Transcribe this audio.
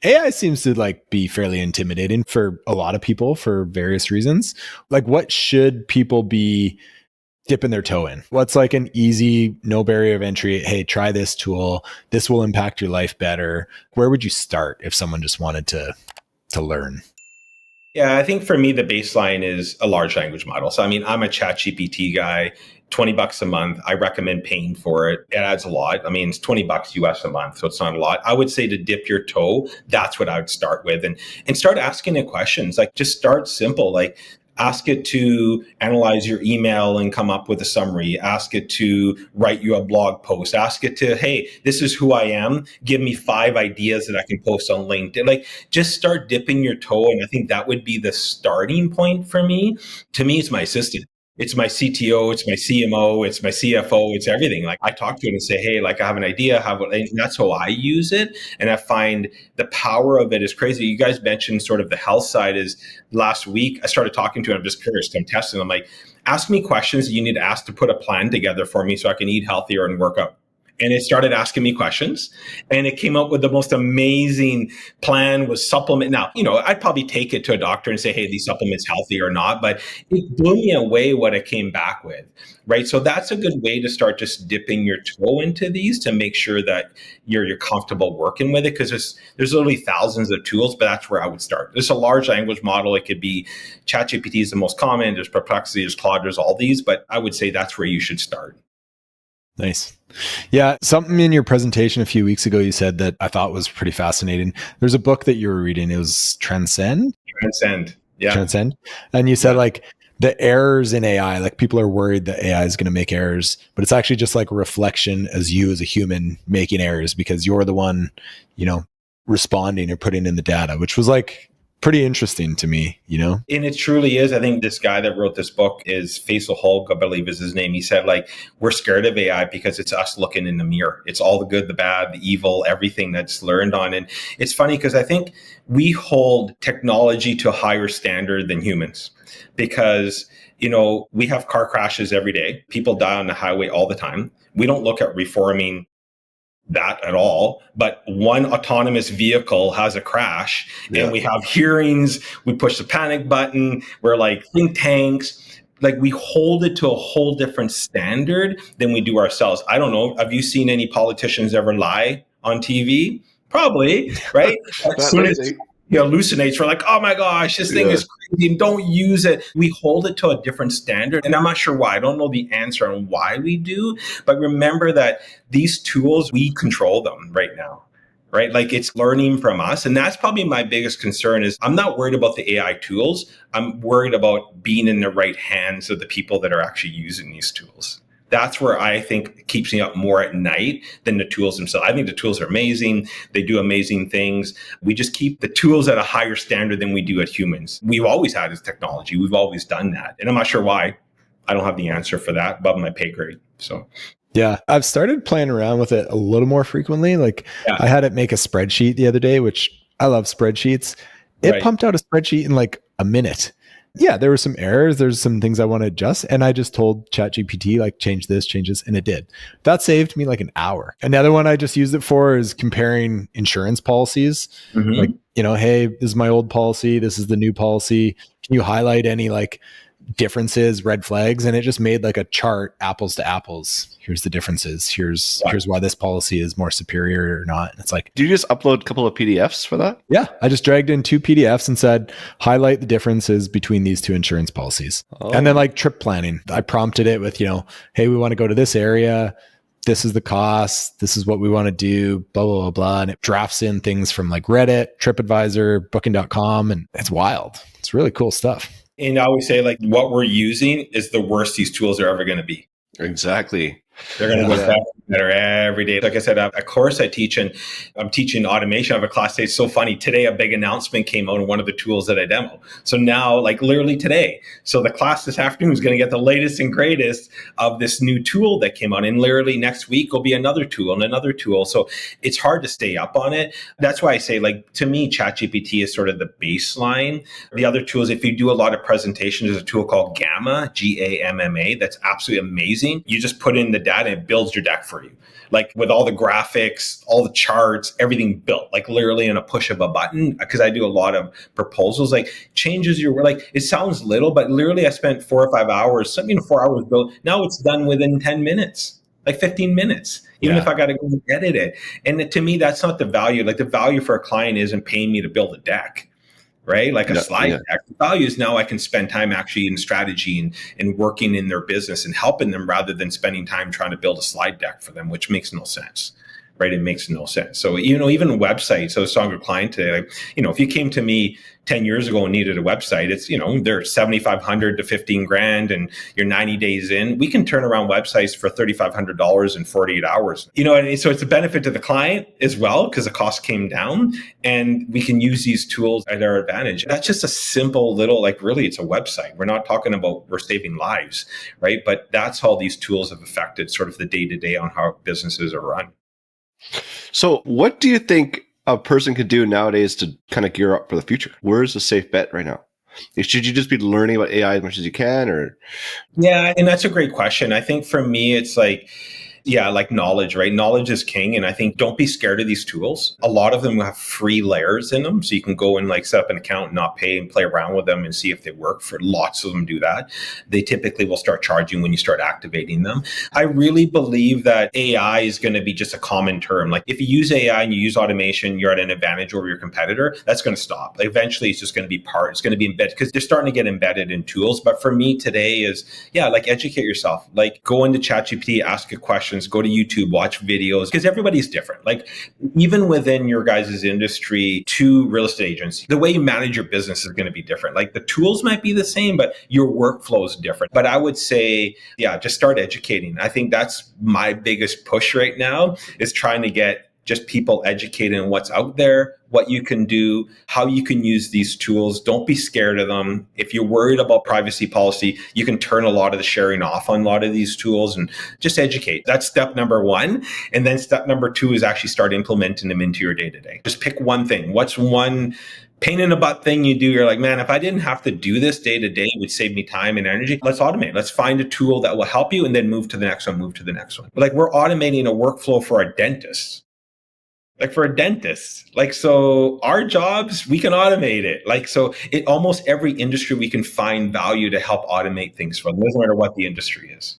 AI seems to like be fairly intimidating for a lot of people for various reasons. Like, what should people be dipping their toe in? What's like an easy, no barrier of entry? Hey, try this tool. This will impact your life better. Where would you start if someone just wanted to learn? Yeah, I think for me, the baseline is a large language model. So, I mean, I'm a ChatGPT guy, $20 a month. I recommend paying for it. It adds a lot. I mean, it's $20 US a month, so it's not a lot. I would say to dip your toe, that's what I would start with and start asking it questions. Like just start simple. Like ask it to analyze your email and come up with a summary. Ask it to write you a blog post. Ask it to, hey, this is who I am. Give me 5 ideas that I can post on LinkedIn. Like just start dipping your toe. And I think that would be the starting point for me. To me, it's my assistant. It's my CTO, it's my CMO, it's my CFO, it's everything. Like I talk to it and say, hey, like I have an idea, and that's how I use it. And I find the power of it is crazy. You guys mentioned sort of the health side is last week. I started talking to it. I'm just curious. I'm testing. I'm like, ask me questions that you need to ask to put a plan together for me so I can eat healthier and work out. And it started asking me questions and it came up with the most amazing plan with supplement. Now, I'd probably take it to a doctor and say, hey, these supplements healthy or not, but it blew me away what it came back with, right? So that's a good way to start just dipping your toe into these to make sure that you're comfortable working with it. Cause there's literally thousands of tools, but that's where I would start. There's a large language model. It could be ChatGPT is the most common. There's Perplexity, there's Claude, there's all these, but I would say that's where you should start. Nice. Yeah. Something in your presentation a few weeks ago, you said that I thought was pretty fascinating. There's a book that you were reading. It was Transcend. Yeah. Transcend. And you said like the errors in AI, like people are worried that AI is going to make errors, but it's actually just like a reflection as you as a human making errors because you're the one, responding or putting in the data, which was like pretty interesting to me, And it truly is. I think this guy that wrote this book is Faisal Hulk, I believe is his name. He said, like, we're scared of AI because it's us looking in the mirror. It's all the good, the bad, the evil, everything that's learned on. And it's funny because I think we hold technology to a higher standard than humans because, we have car crashes every day. People die on the highway all the time. We don't look at reforming that at all, but one autonomous vehicle has a crash and we have hearings, we push the panic button, we're like think tanks, like we hold it to a whole different standard than we do ourselves. I don't know, have you seen any politicians ever lie on TV? Probably, right? As soon as he hallucinates, we're like, oh my gosh, this thing is crazy, don't use it. We hold it to a different standard. And I'm not sure why. I don't know the answer on why we do. But remember that these tools, we control them right now, right? Like it's learning from us. And that's probably my biggest concern is I'm not worried about the AI tools. I'm worried about being in the right hands of the people that are actually using these tools. That's where I think keeps me up more at night than the tools themselves. I think the tools are amazing. They do amazing things. We just keep the tools at a higher standard than we do as humans. We've always had this technology. We've always done that. And I'm not sure why. I don't have the answer for that above my pay grade. So yeah, I've started playing around with it a little more frequently. Like I had it make a spreadsheet the other day, which I love spreadsheets. It pumped out a spreadsheet in like a minute. Yeah, there were some errors. There's some things I want to adjust. And I just told ChatGPT, like, change this, and it did. That saved me like an hour. Another one I just used it for is comparing insurance policies. Like, hey, this is my old policy. This is the new policy. Can you highlight any like differences, red flags? And it just made like a chart, apples to apples. Here's the differences. Here's why this policy is more superior or not. And it's like, do you just upload a couple of PDFs for that? Yeah, I just dragged in 2 PDFs and said, highlight the differences between these 2 insurance policies. And then like trip planning, I prompted it with, hey, we want to go to this area. This is the cost. This is what we want to do, blah, blah, blah, blah. And it drafts in things from like Reddit, TripAdvisor, Booking.com. And it's wild. It's really cool stuff. And I always say like what we're using is the worst these tools are ever going to be. Exactly. They're going to get better every day. Like I said, a course I teach, and I'm teaching automation. I have a class today. It's so funny. Today, a big announcement came out in one of the tools that I demo. So now, like literally today. So the class this afternoon is going to get the latest and greatest of this new tool that came out. And literally next week will be another tool and another tool. So it's hard to stay up on it. That's why I say, like, to me, ChatGPT is sort of the baseline. The other tools, if you do a lot of presentations, there's a tool called Gamma, Gamma. That's absolutely amazing. You just put in the data and it builds your deck for you. Like with all the graphics, all the charts, everything built, like literally in a push of a button. Because I do a lot of proposals, like changes your, like it sounds little, but literally I spent 4 or 5 hours, something 4 hours built. Now it's done within 10 minutes, like 15 minutes, even if I got to go and edit it. And to me, that's not the value. Like the value for a client isn't paying me to build a deck, right? Like a slide deck. The value is now I can spend time actually in strategy and working in their business and helping them rather than spending time trying to build a slide deck for them, which makes no sense, right? It makes no sense. So, even websites, so stronger client today, like, if you came to me 10 years ago and needed a website, it's, they're 7,500 to 15 grand and you're 90 days in, we can turn around websites for $3,500 in 48 hours. And so it's a benefit to the client as well, because the cost came down and we can use these tools at our advantage. That's just a simple little, like really it's a website. We're not talking about we're saving lives, right? But that's how these tools have affected sort of the day-to-day on how businesses are run. So what do you think a person could do nowadays to kind of gear up for the future? Where's a safe bet right now? Should you just be learning about AI as much as you can, or? Yeah, and that's a great question. I think for me, it's like knowledge, right? Knowledge is king. And I think don't be scared of these tools. A lot of them have free layers in them. So you can go and like set up an account and not pay and play around with them and see if they work. For lots of them do that. They typically will start charging when you start activating them. I really believe that AI is going to be just a common term. Like if you use AI and you use automation, you're at an advantage over your competitor. That's going to stop. Like eventually it's just going to be it's going to be embedded because they're starting to get embedded in tools. But for me today is, like educate yourself. Like go into ChatGPT, ask a question, go to YouTube, watch videos, because everybody's different. Like even within your guys' industry to real estate agents, the way you manage your business is going to be different. Like the tools might be the same, but your workflow is different. But I would say, just start educating. I think that's my biggest push right now is trying to get just people educated on what's out there, what you can do, how you can use these tools. Don't be scared of them. If you're worried about privacy policy, you can turn a lot of the sharing off on a lot of these tools and just educate. That's step number one. And then step number two is actually start implementing them into your day-to-day. Just pick one thing. What's one pain in the butt thing you do? You're like, man, if I didn't have to do this day to day, it would save me time and energy. Let's automate. Let's find a tool that will help you and then move to the next one, move to the next one. Like we're automating a workflow for a dentist. Like for a dentist, like, so our jobs, we can automate it. Like, so it almost every industry we can find value to help automate things for. It doesn't matter what the industry is.